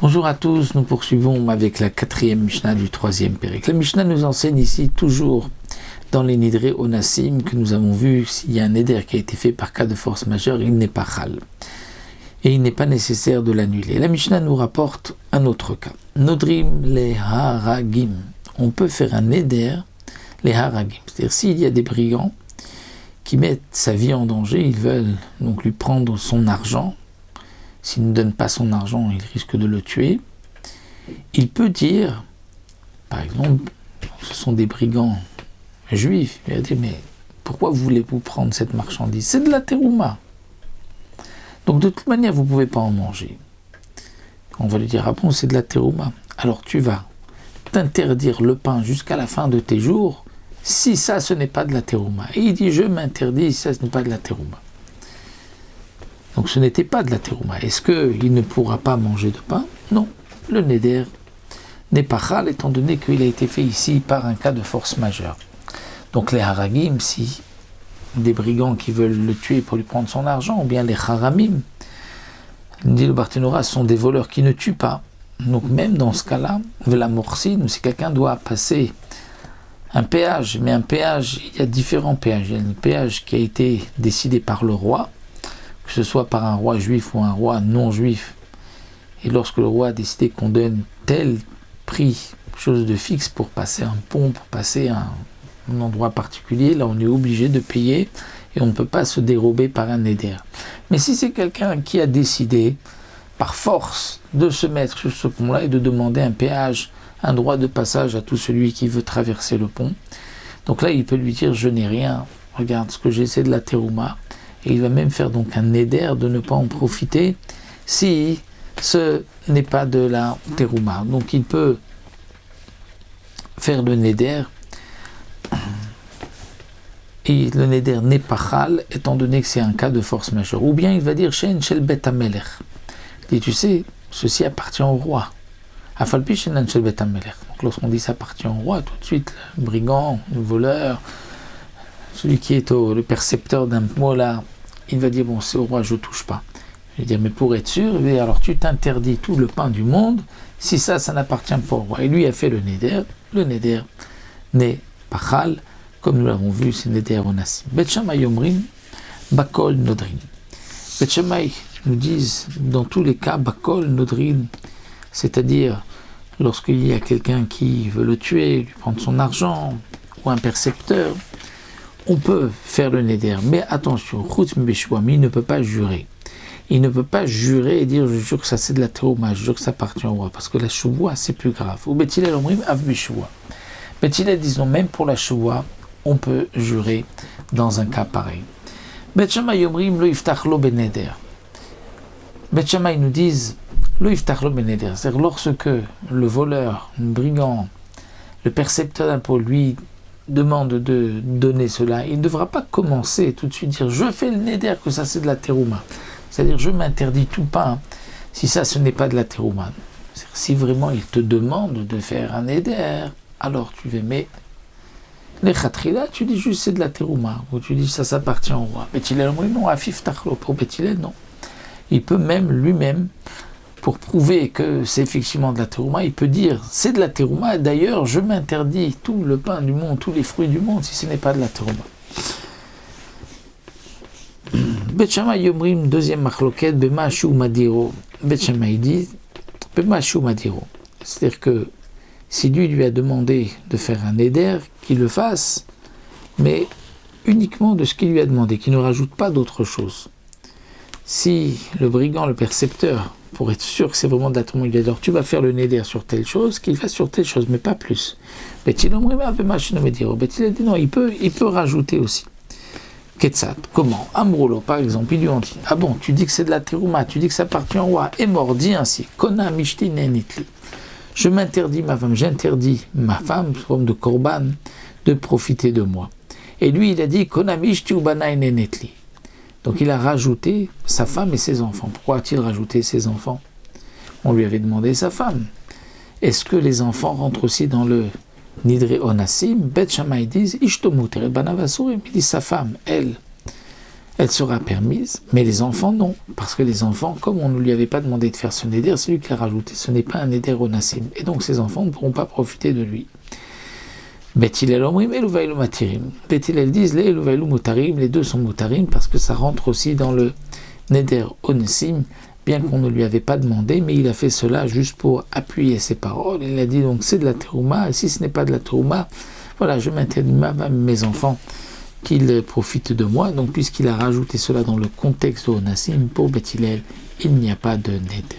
Bonjour à tous, nous poursuivons avec la 4e Mishnah du 3e Pérec. La Mishnah nous enseigne ici toujours dans les Nidré Onassim que nous avons vu, s'il y a un Neder qui a été fait par cas de force majeure, il n'est pas Chal. Et il n'est pas nécessaire de l'annuler. La Mishnah nous rapporte un autre cas. Nodrim le Haragim. On peut faire un Neder, les Haragim. C'est-à-dire s'il y a des brigands qui mettent sa vie en danger, ils veulent donc lui prendre son argent. S'il ne donne pas son argent, il risque de le tuer. Il peut dire, par exemple, ce sont des brigands juifs. Il va dire, mais pourquoi voulez-vous prendre cette marchandise? C'est de la terouma. Donc de toute manière, vous ne pouvez pas en manger. On va lui dire, ah bon, c'est de la terouma. Alors tu vas t'interdire le pain jusqu'à la fin de tes jours, si ça, ce n'est pas de la terouma. Et il dit, je m'interdis si ça, ce n'est pas de la terouma. Donc ce n'était pas de la terouma. Est-ce qu'il ne pourra pas manger de pain? Non. Le neder n'est pas chal, étant donné qu'il a été fait ici par un cas de force majeure. Donc les haragim, si des brigands qui veulent le tuer pour lui prendre son argent, ou bien les haramim, dit le Barthénora, sont des voleurs qui ne tuent pas. Donc même dans ce cas-là, la morsine, si quelqu'un doit passer un péage, mais un péage, il y a différents péages. Il y a un péage qui a été décidé par le roi, que ce soit par un roi juif ou un roi non juif, et lorsque le roi a décidé qu'on donne tel prix, chose de fixe pour passer un pont, pour passer un endroit particulier, là on est obligé de payer et on ne peut pas se dérober par un neder. Mais si c'est quelqu'un qui a décidé par force de se mettre sur ce pont-là et de demander un péage, un droit de passage à tout celui qui veut traverser le pont, donc là il peut lui dire je n'ai rien, regarde ce que j'ai, c'est de la terouma. Et il va même faire donc un neder de ne pas en profiter si ce n'est pas de la terouma. Donc il peut faire le neder et le neder n'est pas chal étant donné que c'est un cas de force majeure. Ou bien il va dire Shein shel bet hamelech. Il dit tu sais, ceci appartient au roi. Afalpi shein shel bet hamelech. Donc lorsqu'on dit ça appartient au roi, tout de suite le brigand, le voleur, celui qui est le percepteur d'un mot là, il va dire, bon, c'est au roi, je ne touche pas. Je vais dire, mais pour être sûr, alors tu t'interdis tout le pain du monde, si ça n'appartient pas au roi. Et lui a fait le neder n'est pas chal, comme nous l'avons vu, c'est neder onassim. Bet Shammai omrim, bakol nodrin. Bet Shammai nous disent, dans tous les cas, bakol nodrin, c'est-à-dire, lorsqu'il y a quelqu'un qui veut le tuer, lui prendre son argent, ou un percepteur, on peut faire le neder, mais attention, Chutz Mbeshouami, il ne peut pas jurer. Il ne peut pas jurer et dire je jure que ça c'est de la terouma, je jure que ça appartient au roi, parce que la chouvoua c'est plus grave. Ou Bethilel Omrim Av Beshouva. Bethilel disons même pour la chouvoua, on peut jurer dans un cas pareil. Bet Shammai Omrim Lo Yiftach Lo Beneder. Bet Shammai nous disent Lo Yiftach Lo Beneder, c'est-à-dire lorsque le voleur, le brigand, le percepteur d'impôt lui demande de donner cela, il ne devra pas commencer tout de suite dire je fais le neder que ça c'est de la terouma, c'est-à-dire je m'interdis tout pain si ça ce n'est pas de la terouma. Si vraiment il te demande de faire un neder, alors tu vas, mais les khatrila tu dis juste c'est de la terouma, ou tu dis ça s'appartient au roi. Bethilel non, afif tachlo, pour Bethilel non, il peut même lui-même, pour prouver que c'est effectivement de la terouma, il peut dire c'est de la terouma, et d'ailleurs je m'interdis tout le pain du monde, tous les fruits du monde, si ce n'est pas de la terouma. Bet Shammai Yomrim, deuxième machloket, Bema Shu Madiro. Bet Shammai dit Bema Shu Madiro. C'est-à-dire que si lui a demandé de faire un neder, qu'il le fasse, mais uniquement de ce qu'il lui a demandé, qu'il ne rajoute pas d'autre chose. Si le brigand, le percepteur, pour être sûr que c'est vraiment de la terouma, il dit alors tu vas faire le neder sur telle chose, qu'il fasse sur telle chose, mais pas plus. Bethilel dit non, il peut rajouter aussi. Ketsat, comment? Amroulo, par exemple, il lui ont dit ah bon, tu dis que c'est de la terouma, tu dis que ça appartient au roi, et mort, dit ainsi Kona mishti nenitli. Je m'interdis ma femme, j'interdis ma femme, sous forme de korban, de profiter de moi. Et lui, il a dit Kona mishti ubana nenitli. Donc il a rajouté sa femme et ses enfants. Pourquoi a-t-il rajouté ses enfants? On lui avait demandé sa femme. Est-ce que les enfants rentrent aussi dans le Nidré Onassim? Bet Shammai disent Ishtomut eret banav asurim. Il dit sa femme, elle elle sera permise, mais les enfants non, parce que les enfants, comme on ne lui avait pas demandé de faire ce neder, c'est lui qui l'a rajouté, ce n'est pas un neder onassim, et donc ces enfants ne pourront pas profiter de lui. Bet Hillel omrim elu vaïlu matirim. Bet Hillel disent les elu vaïlu mutarim, les deux sont mutarim parce que ça rentre aussi dans le neder onassim, bien qu'on ne lui avait pas demandé, mais il a fait cela juste pour appuyer ses paroles. Il a dit donc c'est de la terouma, et si ce n'est pas de la terouma, voilà, je m'interdis à mes enfants qu'ils profitent de moi. Donc puisqu'il a rajouté cela dans le contexte de onassim, pour Bet Hillel, il n'y a pas de neder.